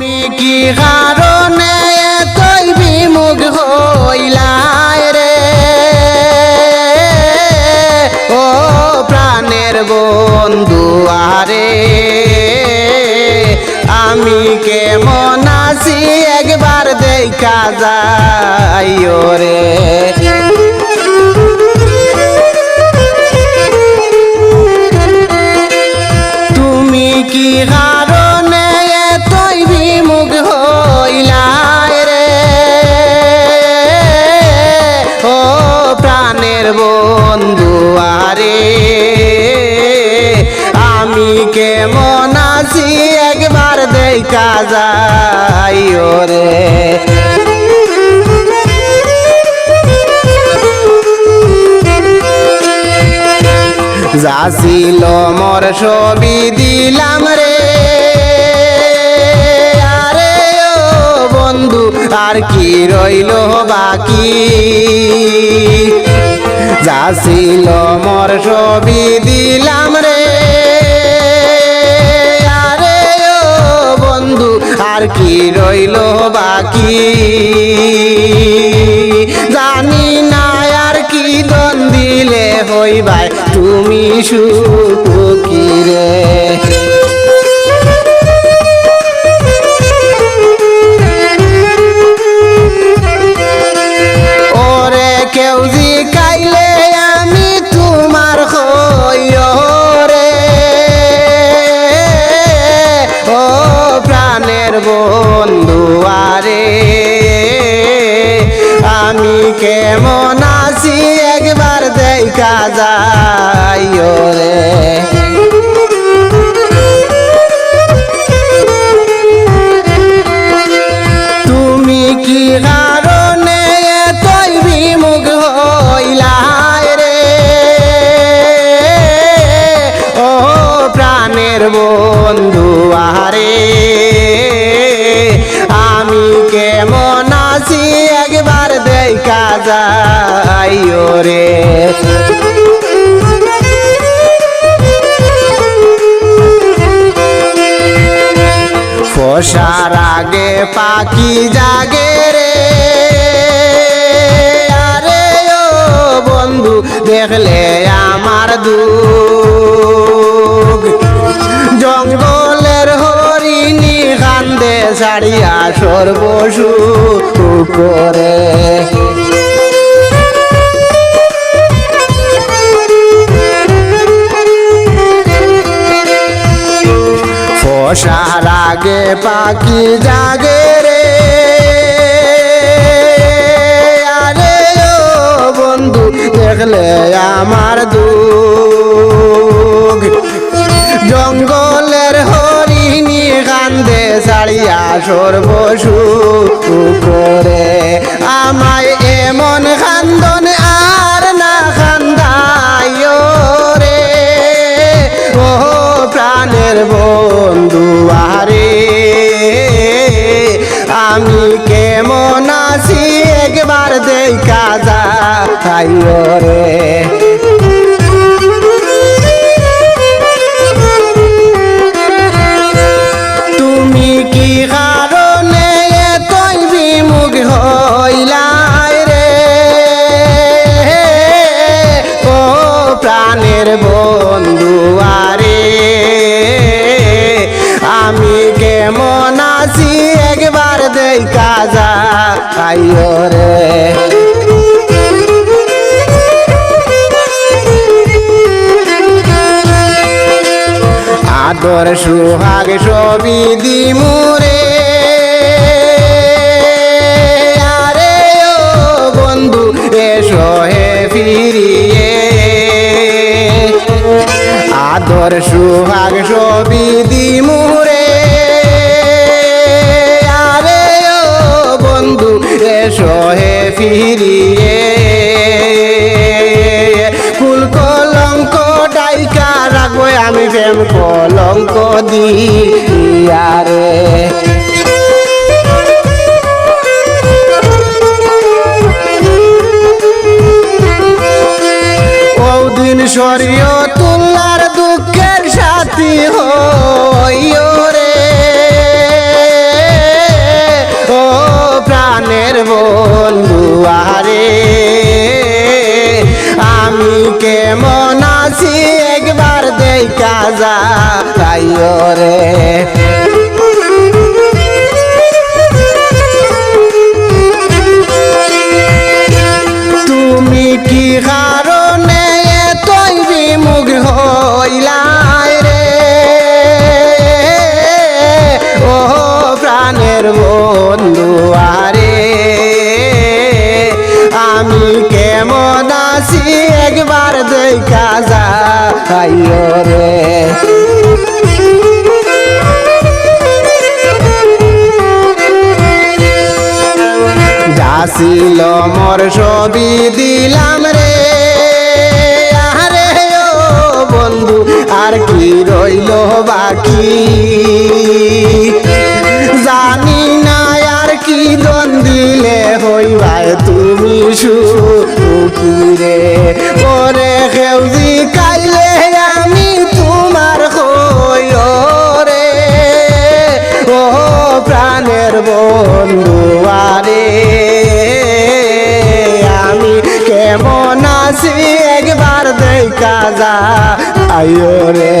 তুমি কি কারণে এতই বিমুখ হইলাই রে ও প্রাণের বন্ধু আরে আমি কেমন আছি একবার দেখা যাইও রে তুমি কি কারণে এতই বিমুখ হইলাই রে ও প্রাণের বন্ধু আরে আমি কেমন আছি একবার দেখা যাইও রে যা ছিল মোর ছবি দিলাম রে আরে ও বন্ধু আর কি রইল বাকি যা ছিল মোর ছবি দিলাম রে আরে ও বন্ধু আর কি রইল বাকি জানি না আর কি দন দিলে হইবাই তুমি সুখী রে ওরে কেউ জিকাইলে আমি তোমার হইও রে ও প্রাণের বন্ধু আরে আমি কেমন আছি একবার দেখা যাইও রে তুমি কি কারণে এতই বিমুখ হইলাই রে ও প্রাণের বন্ধু আরে আমি কেমন আছি একবার দেখা যাইও রে ফসার আগে পাখি জাগে রে আরে ও বন্ধু দেখলে আমার দুঃখ জঙ্গলের হরিণী কান্দে ছাড়িয়া সর্বসু করে ফসার আগে পাখি জাগে রে আরে ও বন্ধু দেখলে আমার দুঃখ জঙ্গলের হরিণী কান্দে ছাড়িয়া সর্বসু করে আমায় এমন কান্দন আর না কান্দাইও রে ও প্রাণের বন্ধু আরে আমি কেমন আছি একবার দেখা যাইও রে তুমি কি কারণে এতই বিমুখ হইলাই রে ও প্রাণের বন্ধু আরে আমি কেমন আছি একবার দেখা যাইও রে আদর সুহাগ ছবি দিমুরে আরে ও বন্ধু এসো হে ফিরিয়ে আদর সুহাগ ছবি দিমুরে আরে ও বন্ধু এসো হে ফিরিয়ে ফুল কলঙ্ক ডাইকা রাখবো আমি প্রেম কলঙ্ক দিয়া রে ও দিন সরিয় তুল্লার দুঃখের সাথী হইও রে যা আইও রে তুমি কি কারণে তুই বিমুখ হইলাই রে ও প্রাণের বন্ধু আরে আমি কেমন আছি একবার দেখা যা আইও রে যাছিল মোর ছবি দিলাম রে আরে ও বন্ধু আর কি রইল বাকি জানি না আর কি দন দিলে হইবাই তুমি সুখী রে ওরে খেউজি কাইলে আমি তোমার হই রে ও প্রাণের বন্ধু আরে আমি কেমন আছি একবার দেখা যা আইও রে